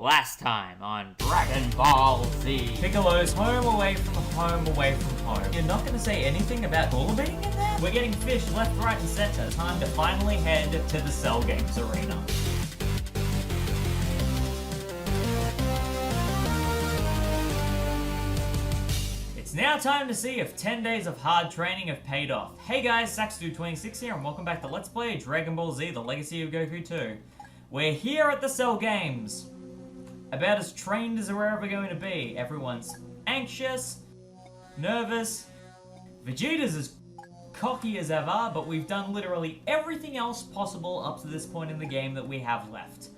Last time on Dragon Ball Z. Piccolo's home away from home away from home. You're not gonna say anything about Bull being in there? We're getting fish left, right, and center. Time to finally head to the Cell Games arena. It's now time to see if 10 days of hard training have paid off. Hey guys, Saxdude26 here, and welcome back to Let's Play Dragon Ball Z, the Legacy of Goku 2. We're here at the Cell Games. About as trained as we're ever going to be. Everyone's anxious, nervous. Vegeta's as cocky as ever, but we've done literally everything else possible up to this point in the game that we have left.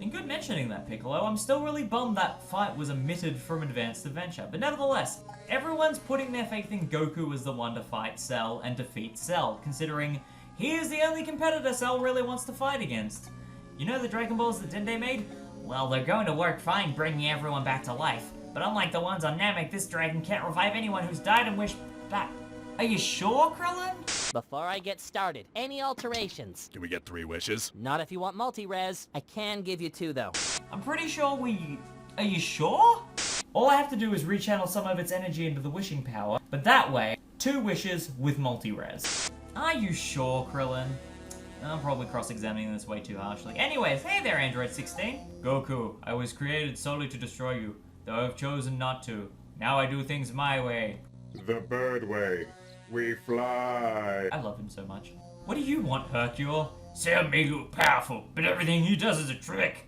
And good mentioning that, Piccolo. I'm still really bummed that fight was omitted from Advanced Adventure, but nevertheless, everyone's putting their faith in Goku as the one to fight Cell and defeat Cell, considering he is the only competitor Cell really wants to fight against. You know the Dragon Balls that Dende made? Well, they're going to work fine bringing everyone back to life. But unlike the ones on Namek, this dragon can't revive anyone who's died and wish back. Are you sure, Krillin? Before I get started, any alterations? Can we get 3 wishes? Not if you want multi-res. I can give you 2 though. I'm pretty sure Are you sure? All I have to do is rechannel some of its energy into the wishing power, but that way, 2 wishes with multi-res. Are you sure, Krillin? I'm probably cross-examining this way too harshly. Anyways, hey there, Android 16. Goku, I was created solely to destroy you, though I've chosen not to. Now I do things my way. The bird way. We fly. I love him so much. What do you want, Hercule? Cell may look powerful, but everything he does is a trick.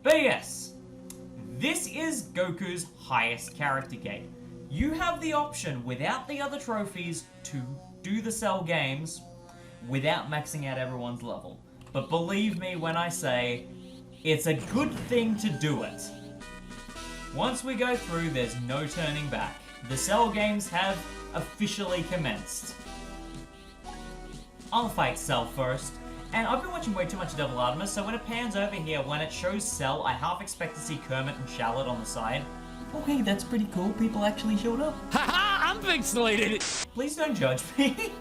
But yes, this is Goku's highest character gate. You have the option, without the other trophies, to do the Cell Games without maxing out everyone's level. But believe me when I say, it's a good thing to do it. Once we go through, there's no turning back. The Cell Games have officially commenced. I'll fight Cell first. And I've been watching way too much DevilArtemis, so when it pans over here, when it shows Cell, I half expect to see Kermit and Shallot on the side. Okay, that's pretty cool. People actually showed up. Haha, I'm pixelated! Please don't judge me.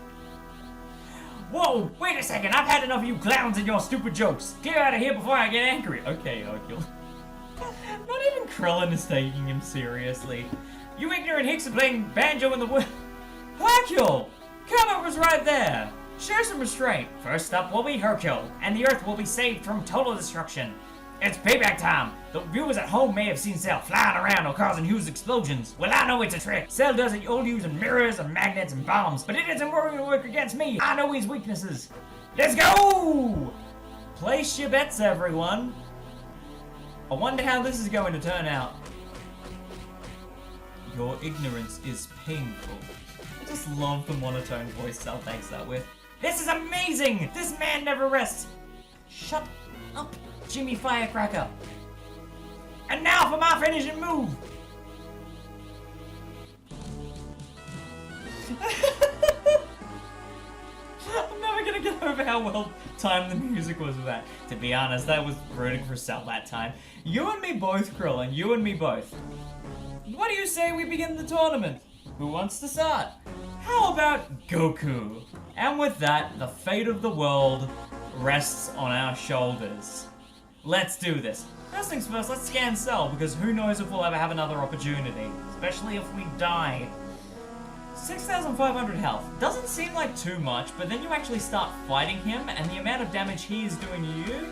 Whoa, wait a second, I've had enough of you clowns and your stupid jokes. Get out of here before I get angry. Okay, Hercule. Not even Krillin is taking him seriously. You ignorant hicks are playing banjo in the wood. Hercule! Kermit was right there. Show some restraint. First up will be Hercule, and the Earth will be saved from total destruction. It's payback time. The viewers at home may have seen Cell flying around or causing huge explosions. Well, I know it's a trick. Cell does it all using mirrors and magnets and bombs, but it isn't going to work against me. I know his weaknesses. Let's go! Place your bets, everyone. I wonder how this is going to turn out. Your ignorance is painful. I just love the monotone voice Cell takes that with. This is amazing! This man never rests. Shut up, Jimmy Firecracker. And now for my finishing move! I'm never gonna get over how well timed the music was with that. To be honest, I was rooting for Cell that time. You and me both, Krillin. You and me both. What do you say we begin the tournament? Who wants to start? How about Goku? And with that, the fate of the world rests on our shoulders. Let's do this. First things first, let's scan Cell, because who knows if we'll ever have another opportunity. Especially if we die. 6,500 health. Doesn't seem like too much, but then you actually start fighting him, and the amount of damage he is doing to you,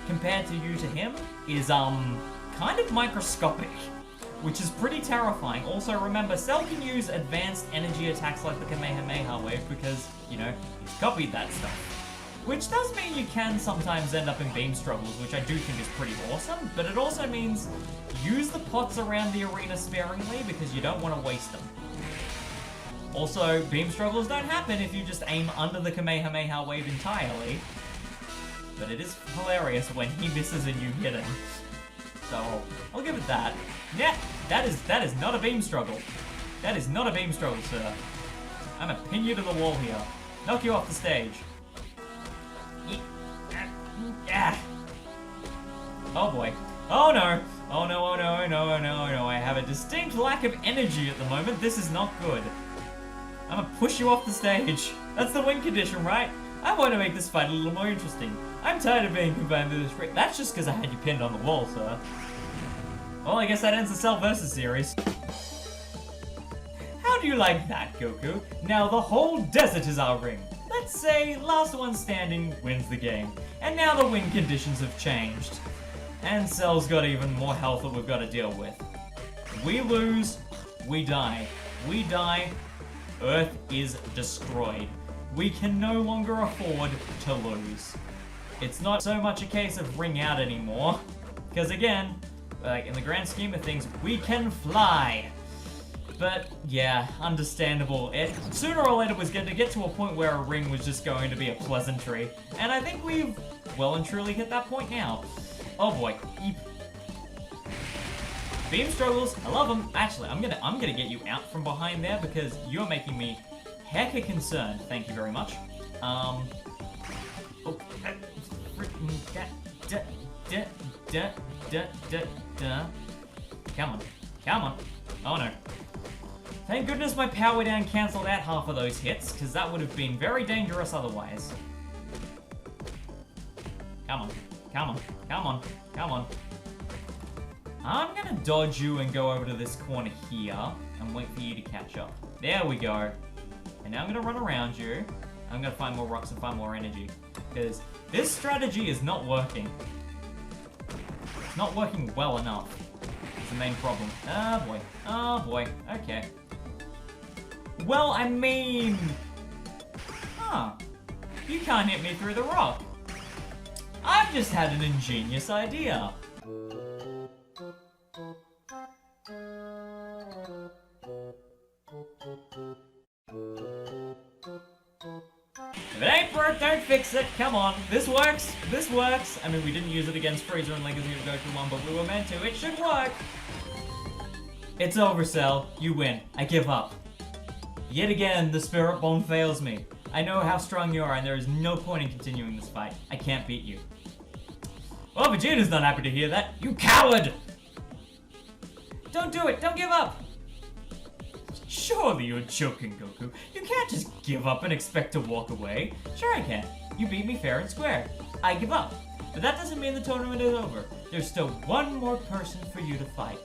compared to you to him, is, kind of microscopic. Which is pretty terrifying. Also, remember, Cell can use advanced energy attacks like the Kamehameha wave because, you know, he's copied that stuff. Which does mean you can sometimes end up in beam struggles, which I do think is pretty awesome, but it also means use the pots around the arena sparingly because you don't want to waste them. Also, beam struggles don't happen if you just aim under the Kamehameha wave entirely, but it is hilarious when he misses and you hit him. So, I'll give it that. Yeah, that is not a beam struggle. That is not a beam struggle, sir. I'm gonna pin you to the wall here. Knock you off the stage. Yeah. Oh boy. Oh no. Oh no, oh no, oh no, oh no, oh no. I have a distinct lack of energy at the moment. This is not good. I'm gonna push you off the stage. That's the win condition, right? I want to make this fight a little more interesting. I'm tired of being confined to this ring. That's just because I had you pinned on the wall, sir. Well, I guess that ends the Cell vs. series. How do you like that, Goku? Now the whole desert is our ring. Let's say last one standing wins the game. And now the win conditions have changed. And Cell's got even more health that we've got to deal with. We lose, we die. We die, Earth is destroyed. We can no longer afford to lose. It's not so much a case of ring out anymore. Because again, like in the grand scheme of things, we can fly. But yeah, understandable. Sooner or later was going to get to a point where a ring was just going to be a pleasantry. And I think we've well and truly hit that point now. Oh boy. Beam struggles, I love them. Actually, I'm gonna get you out from behind there because you're making me hecka concerned. Thank you very much. Oh, Come on. Oh no. Thank goodness my power down cancelled out half of those hits, because that would have been very dangerous otherwise. Come on. I'm gonna dodge you and go over to this corner here and wait for you to catch up. There we go. And now I'm gonna run around you. I'm gonna find more rocks and find more energy. Because this strategy is not working. It's not working well enough. It's the main problem. Oh boy. Okay. Well, I mean... You can't hit me through the rock. I've just had an ingenious idea. If it ain't broke, don't fix it. Come on. This works. I mean, we didn't use it against Frieza in Legacy of Goku 1, but we were meant to. It should work. It's over, Cell. You win. I give up. Yet again, the Spirit Bomb fails me. I know how strong you are, and there is no point in continuing this fight. I can't beat you. Well, Vegeta's not happy to hear that. You coward! Don't do it! Don't give up! Surely you're joking, Goku. You can't just give up and expect to walk away. Sure I can. You beat me fair and square. I give up. But that doesn't mean the tournament is over. There's still one more person for you to fight.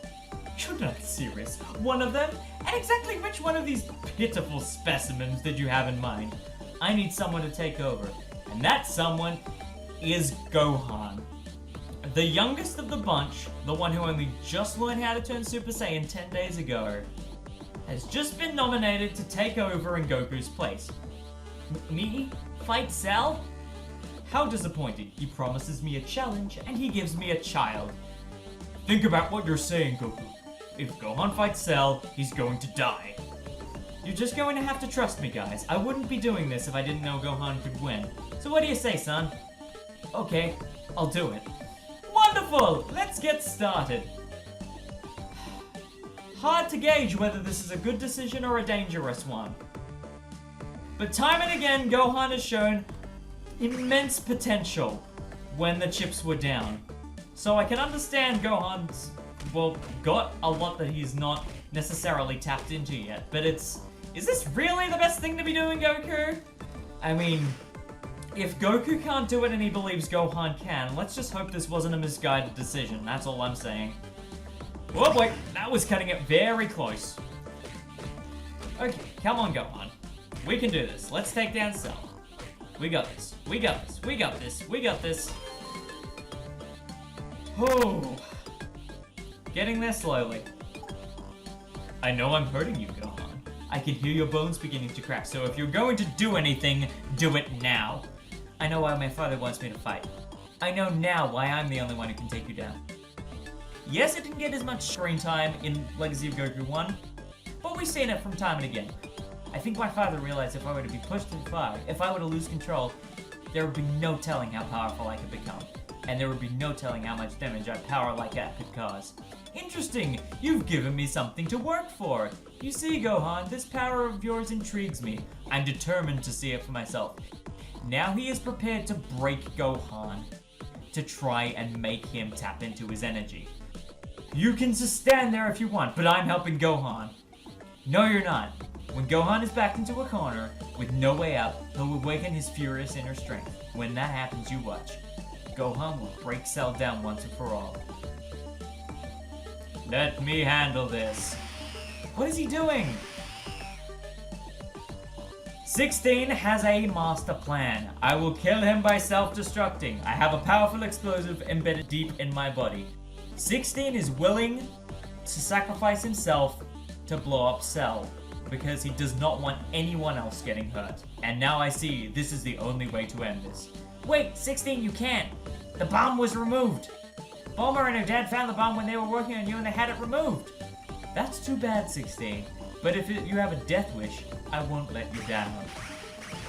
You're not serious. One of them? And exactly which one of these pitiful specimens did you have in mind? I need someone to take over. And that someone is Gohan. The youngest of the bunch, the one who only just learned how to turn Super Saiyan 10 days ago, has just been nominated to take over in Goku's place. Me? Fight Cell? How disappointing. He promises me a challenge, and he gives me a child. Think about what you're saying, Goku. If Gohan fights Cell, he's going to die. You're just going to have to trust me, guys. I wouldn't be doing this if I didn't know Gohan could win. So what do you say, son? Okay, I'll do it. Wonderful! Let's get started. Hard to gauge whether this is a good decision or a dangerous one. But time and again, Gohan has shown immense potential when the chips were down. So I can understand Gohan's, well, got a lot that he's not necessarily tapped into yet. But is this really the best thing to be doing, Goku? I mean, if Goku can't do it and he believes Gohan can, let's just hope this wasn't a misguided decision. That's all I'm saying. Oh boy, that was cutting it very close. Okay, come on, Gohan. We can do this. Let's take down Cell. We got this. Oh. Getting there slowly. I know I'm hurting you, Gohan. I can hear your bones beginning to crack, so if you're going to do anything, do it now. I know why my father wants me to fight. I know now why I'm the only one who can take you down. Yes, it didn't get as much screen time in Legacy of Goku 1, but we've seen it from time and again. I think my father realized if I were to be pushed too far, if I were to lose control, there would be no telling how powerful I could become. And there would be no telling how much damage a power like that could cause. Interesting, you've given me something to work for. You see, Gohan, this power of yours intrigues me. I'm determined to see it for myself. Now he is prepared to break Gohan, to try and make him tap into his energy. You can just stand there if you want, but I'm helping Gohan. No, you're not. When Gohan is backed into a corner with no way out, he'll awaken his furious inner strength. When that happens, you watch. Gohan will break Cell down once and for all. Let me handle this. What is he doing? 16 has a master plan. I will kill him by self-destructing. I have a powerful explosive embedded deep in my body. 16 is willing to sacrifice himself to blow up Cell because he does not want anyone else getting hurt. And now I see this is the only way to end this. Wait, 16, you can't. The bomb was removed. Bulma and her dad found the bomb when they were working on you and they had it removed. That's too bad, 16. But if you have a death wish, I won't let you down.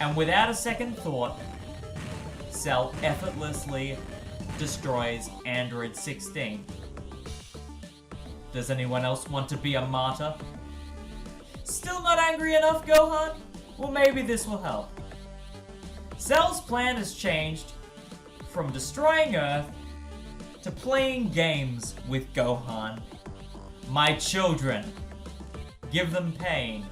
And without a second thought, Cell effortlessly destroys Android 16. Does anyone else want to be a martyr? Still not angry enough, Gohan? Well, maybe this will help. Cell's plan has changed from destroying Earth to playing games with Gohan. My children. Give them pain.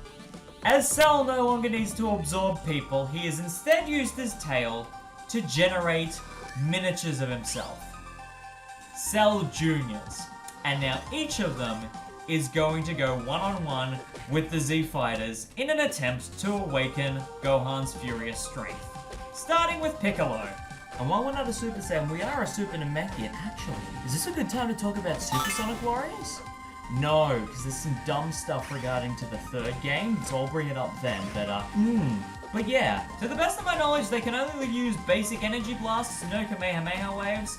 As Cell no longer needs to absorb people, he has instead used his tail to generate miniatures of himself. Cell Juniors. And now each of them is going to go one-on-one with the Z Fighters in an attempt to awaken Gohan's furious strength. Starting with Piccolo. And while we're not a Super Saiyan, we are a Super Namekian, actually. Is this a good time to talk about Supersonic Warriors? No, because there's some dumb stuff regarding to the third game, so I'll bring it up then, But yeah, to the best of my knowledge, they can only use basic energy blasts, no Kamehameha waves,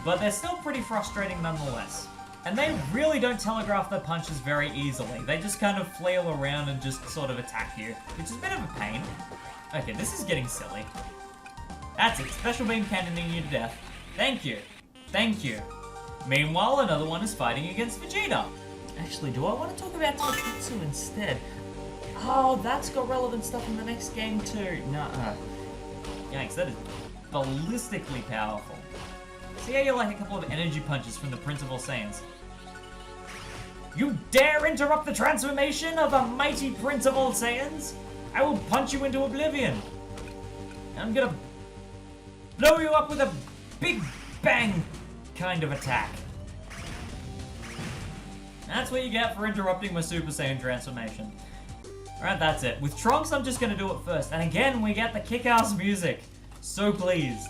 but they're still pretty frustrating nonetheless. And they really don't telegraph their punches very easily. They just kind of flail around and just sort of attack you, which is a bit of a pain. Okay, this is getting silly. That's it, special beam cannoning you to death. Thank you. Thank you. Meanwhile, another one is fighting against Vegeta. Actually, do I want to talk about Taikatsu instead? Oh, that's got relevant stuff in the next game too. Nuh-uh. Yikes, that is ballistically powerful. See how you like a couple of energy punches from the Principal Saiyans. You dare interrupt the transformation of a mighty Principal Saiyans? I will punch you into oblivion. I'm gonna blow you up with a big bang kind of attack. That's what you get for interrupting my Super Saiyan transformation. Alright, that's it. With Trunks, I'm just gonna do it first. And again, we get the kick-ass music. So pleased.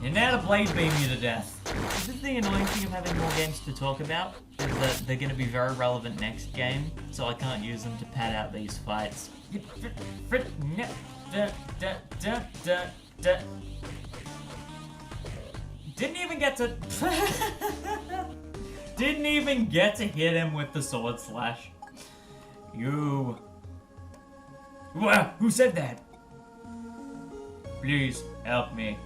And now to blade beam you to death. This is the annoying thing of having more games to talk about, is that they're gonna be very relevant next game, so I can't use them to pad out these fights. Didn't even get to... Didn't even get to hit him with the sword slash. You... Who said that? Please, help me.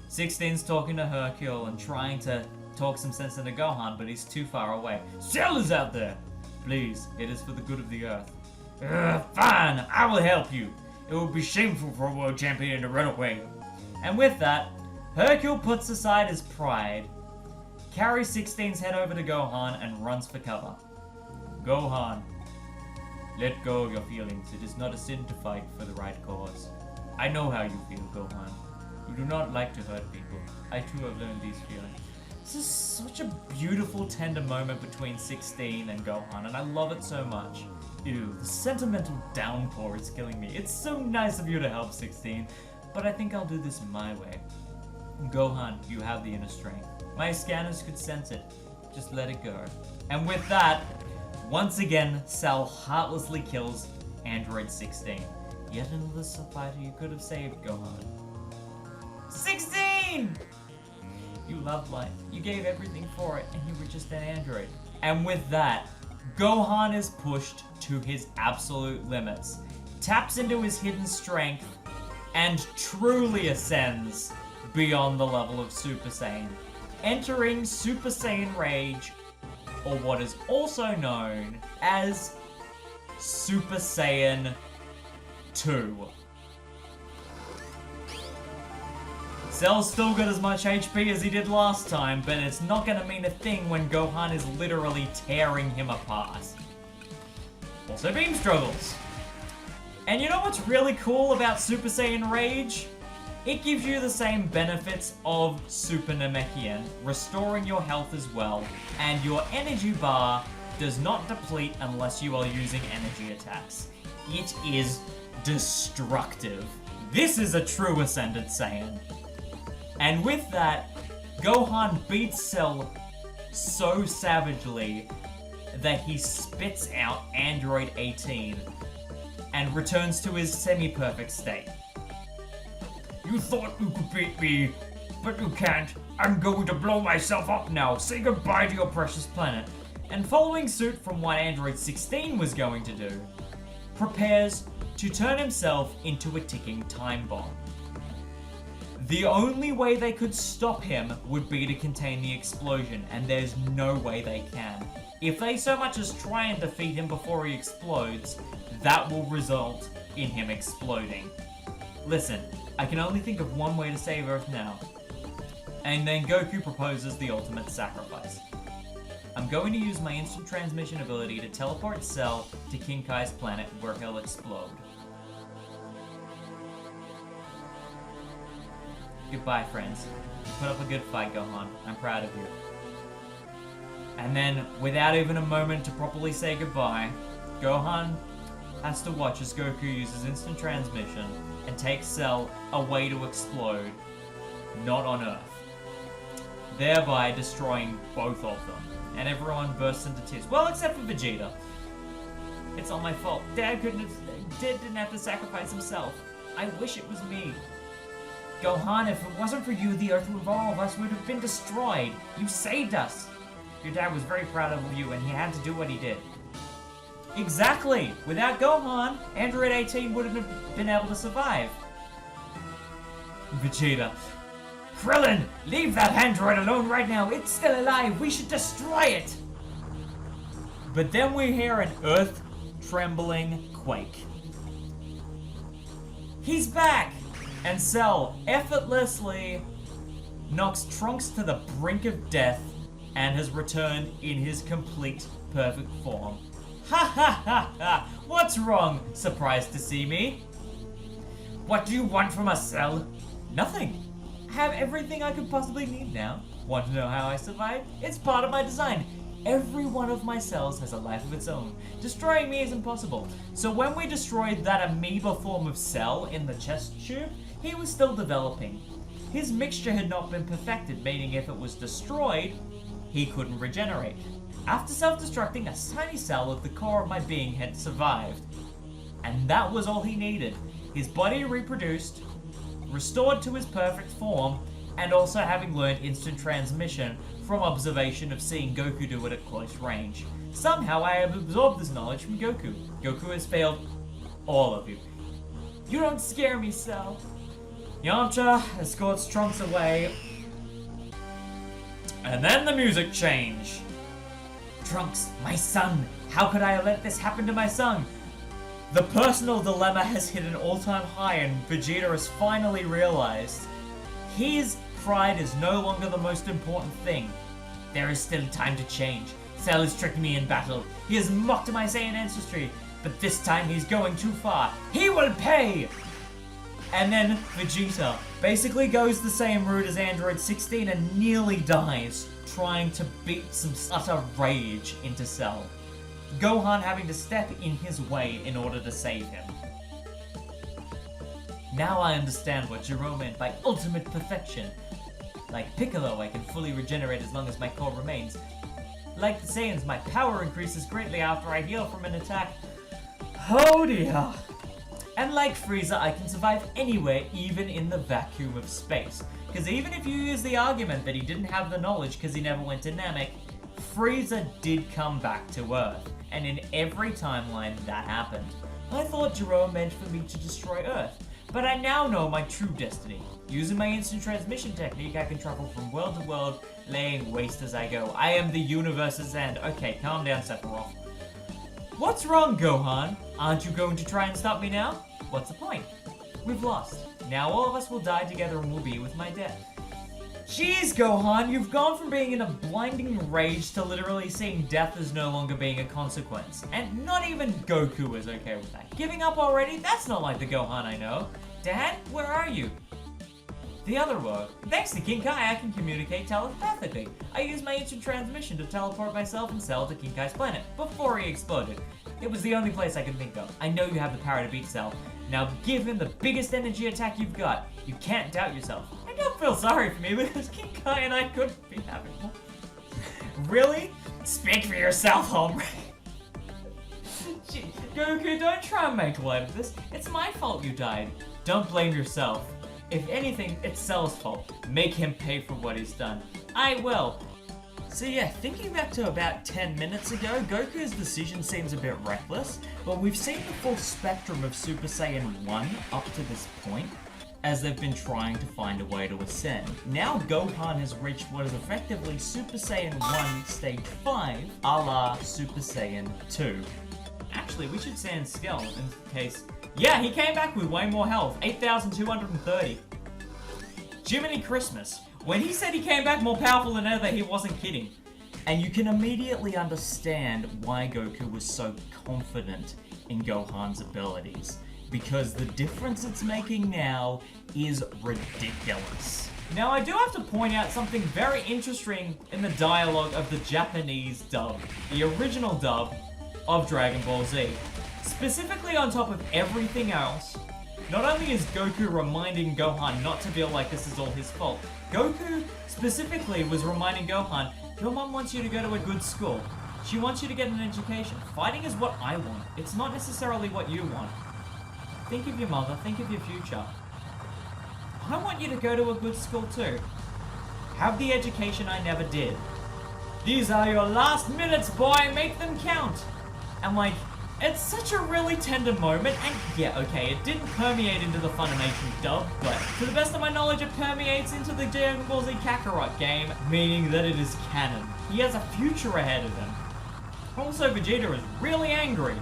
16's talking to Hercule and trying to talk some sense into Gohan, but he's too far away. Cell is out there! Please, it is for the good of the Earth. Fine, I will help you. It would be shameful for a world champion to run away. And with that, Hercule puts aside his pride, carries 16's head over to Gohan, and runs for cover. Gohan, let go of your feelings. It is not a sin to fight for the right cause. I know how you feel, Gohan. You do not like to hurt people. I too have learned these feelings. This is such a beautiful, tender moment between 16 and Gohan, and I love it so much. Ew, the sentimental downpour is killing me. It's so nice of you to help 16, but I think I'll do this my way. Gohan, you have the inner strength. My scanners could sense it. Just let it go. And with that, once again, Cell heartlessly kills Android 16. Yet another fighter you could have saved, Gohan. 16! You loved life. You gave everything for it, and you were just an android. And with that, Gohan is pushed to his absolute limits, taps into his hidden strength, and truly ascends beyond the level of Super Saiyan, entering Super Saiyan Rage, or what is also known as Super Saiyan 2. Cell's still got as much HP as he did last time, but it's not gonna mean a thing when Gohan is literally tearing him apart. Also beam struggles. And you know what's really cool about Super Saiyan Rage? It gives you the same benefits of Super Namekian, restoring your health as well, and your energy bar does not deplete unless you are using energy attacks. It is destructive. This is a true Ascended Saiyan. And with that, Gohan beats Cell so savagely that he spits out Android 18 and returns to his semi-perfect state. You thought you could beat me, but you can't. I'm going to blow myself up now. Say goodbye to your precious planet. And following suit from what Android 16 was going to do, prepares to turn himself into a ticking time bomb. The only way they could stop him would be to contain the explosion, and there's no way they can. If they so much as try and defeat him before he explodes, that will result in him exploding. Listen, I can only think of one way to save Earth now. And then Goku proposes the ultimate sacrifice. I'm going to use my instant transmission ability to teleport Cell to King Kai's planet where he'll explode. Goodbye, friends. You put up a good fight, Gohan. I'm proud of you. And then, without even a moment to properly say goodbye, Gohan has to watch as Goku uses instant transmission and takes Cell away to explode, not on Earth, thereby destroying both of them. And everyone bursts into tears. Well, except for Vegeta. It's all my fault. Dad didn't have to sacrifice himself. I wish it was me. Gohan, if it wasn't for you, the Earth with all of us would have been destroyed. You saved us. Your dad was very proud of you, and he had to do what he did. Exactly! Without Gohan, Android 18 wouldn't have been able to survive. Vegeta. Krillin! Leave that android alone right now! It's still alive! We should destroy it! But then we hear an earth-trembling quake. He's back! And Cell effortlessly knocks Trunks to the brink of death and has returned in his complete, perfect form. Ha ha ha ha! What's wrong? Surprised to see me? What do you want from us, Cell? Nothing. I have everything I could possibly need now. Want to know how I survived? It's part of my design. Every one of my cells has a life of its own. Destroying me is impossible. So when we destroyed that amoeba form of Cell in the chest tube, he was still developing. His mixture had not been perfected, meaning if it was destroyed, he couldn't regenerate. After self-destructing, a tiny cell of the core of my being had survived. And that was all he needed. His body reproduced, restored to his perfect form, and also having learned instant transmission from observation of seeing Goku do it at close range. Somehow I have absorbed this knowledge from Goku. Goku has failed all of you. You don't scare me, Cell. Yamcha escorts Trunks away. And then the music change. Trunks, my son, how could I let this happen to my son? The personal dilemma has hit an all-time high and Vegeta has finally realized his pride is no longer the most important thing. There is still time to change. Cell is tricking me in battle. He has mocked my Saiyan ancestry, but this time he's going too far. He will pay! And then Vegeta basically goes the same route as Android 16 and nearly dies, trying to beat some utter rage into Cell. Gohan having to step in his way in order to save him. Now I understand what Jerome meant by ultimate perfection. Like Piccolo, I can fully regenerate as long as my core remains. Like the Saiyans, my power increases greatly after I heal from an attack. Oh dear! And like Frieza, I can survive anywhere, even in the vacuum of space. Because even if you use the argument that he didn't have the knowledge because he never went to Namek, Frieza did come back to Earth. And in every timeline, that happened. I thought Jerome meant for me to destroy Earth. But I now know my true destiny. Using my instant transmission technique, I can travel from world to world, laying waste as I go. I am the universe's end. Okay, calm down, Sephiroth. What's wrong, Gohan? Aren't you going to try and stop me now? What's the point? We've lost. Now all of us will die together and will be with my death. Jeez, Gohan, you've gone from being in a blinding rage to literally seeing death as no longer being a consequence. And not even Goku is okay with that. Giving up already? That's not like the Gohan I know. Dad, where are you? The other were, thanks to King Kai, I can communicate telepathically. I used my ancient transmission to teleport myself and Cell to King Kai's planet before he exploded. It was the only place I could think of. I know you have the power to beat Cell. Now give him the biggest energy attack you've got. You can't doubt yourself. And don't feel sorry for me because King Kai and I couldn't be having more. Really? Speak for yourself, hombre. Gee, Goku, don't try and make light of this. It's my fault you died. Don't blame yourself. If anything, it's Cell's fault. Make him pay for what he's done. I will. So yeah, thinking back to about 10 minutes ago, Goku's decision seems a bit reckless, but we've seen the full spectrum of Super Saiyan 1 up to this point, as they've been trying to find a way to ascend. Now Gohan has reached what is effectively Super Saiyan 1 Stage 5, a la Super Saiyan 2. Actually, we should say in skill, in case... Yeah, he came back with way more health, 8,230. Jiminy Christmas. When he said he came back more powerful than ever, he wasn't kidding. And you can immediately understand why Goku was so confident in Gohan's abilities. Because the difference it's making now is ridiculous. Now, I do have to point out something very interesting in the dialogue of the Japanese dub, the original dub of Dragon Ball Z. Specifically on top of everything else, not only is Goku reminding Gohan not to feel like this is all his fault, Goku specifically was reminding Gohan, your mom wants you to go to a good school. She wants you to get an education. Fighting is what I want. It's not necessarily what you want. Think of your mother, think of your future. I want you to go to a good school too. Have the education I never did. These are your last minutes, boy, make them count. And like, it's such a really tender moment, and yeah, okay, it didn't permeate into the Funimation dub, but to the best of my knowledge, it permeates into the Dragon Ball Z Kakarot game, meaning that it is canon. He has a future ahead of him. Also, Vegeta is really angry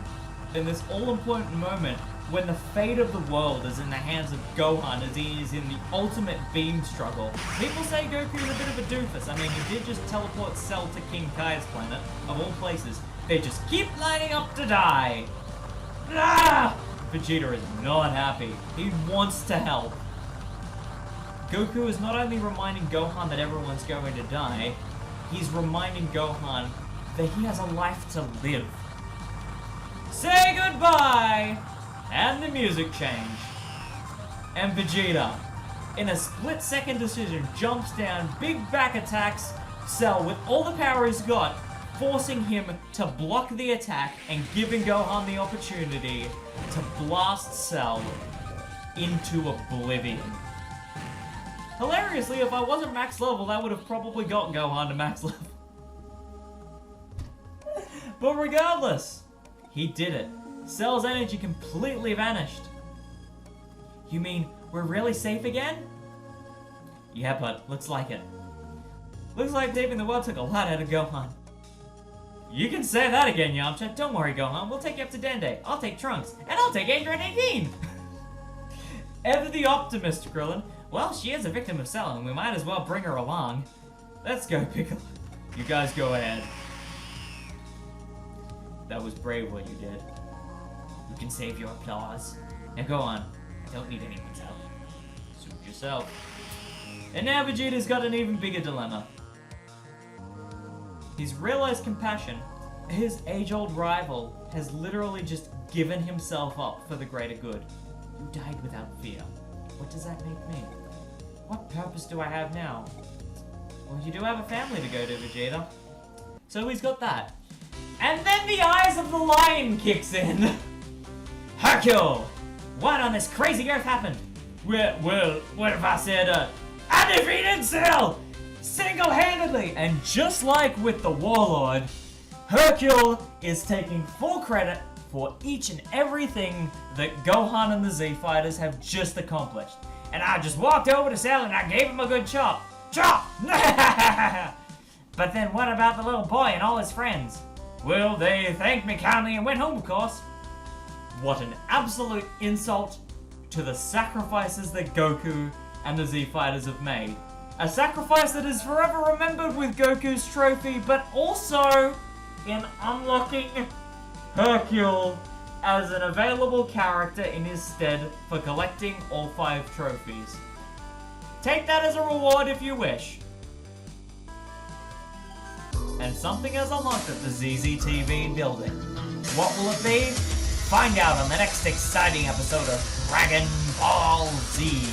in this all-important moment when the fate of the world is in the hands of Gohan as he is in the ultimate beam struggle. People say Goku is a bit of a doofus. I mean, he did just teleport Cell to King Kai's planet, of all places. They just keep lining up to die. Ah! Vegeta is not happy. He wants to help. Goku is not only reminding Gohan that everyone's going to die, he's reminding Gohan that he has a life to live. Say goodbye! And the music change. And Vegeta, in a split-second decision, jumps down, big back attacks Cell with all the power he's got, forcing him to block the attack and giving Gohan the opportunity to blast Cell into oblivion. Hilariously, if I wasn't max level, that would have probably got Gohan to max level. But regardless, he did it. Cell's energy completely vanished. You mean we're really safe again? Yeah, but looks like it. Looks like Saving the World took a lot out of Gohan. You can say that again, Yamcha. Don't worry, Gohan. We'll take you up to Dende. I'll take Trunks. And I'll take Android 18! Ever the optimist, Krillin. Well, she is a victim of Cell, and we might as well bring her along. Let's go, Piccolo. You guys go ahead. That was brave what you did. You can save your applause. Now go on. I don't need anyone's help. Suit yourself. And now Vegeta's got an even bigger dilemma. He's realized compassion. His age-old rival has literally just given himself up for the greater good. You died without fear. What does that make me? What purpose do I have now? Well, you do have a family to go to, Vegeta. So he's got that. And then the Eyes of the Lion kicks in. Hercule! What on this crazy earth happened? Well, what if I said, I defeated Cell! Single-handedly! And just like with the Warlord, Hercule is taking full credit for each and everything that Gohan and the Z-Fighters have just accomplished. And I just walked over to Cell and I gave him a good chop. Chop! But then what about the little boy and all his friends? Well, they thanked me kindly and went home, of course. What an absolute insult to the sacrifices that Goku and the Z-Fighters have made. A sacrifice that is forever remembered with Goku's trophy, but also in unlocking Hercule as an available character in his stead for collecting all 5 trophies. Take that as a reward if you wish. And something has unlocked at the ZZTV building. What will it be? Find out on the next exciting episode of Dragon Ball Z.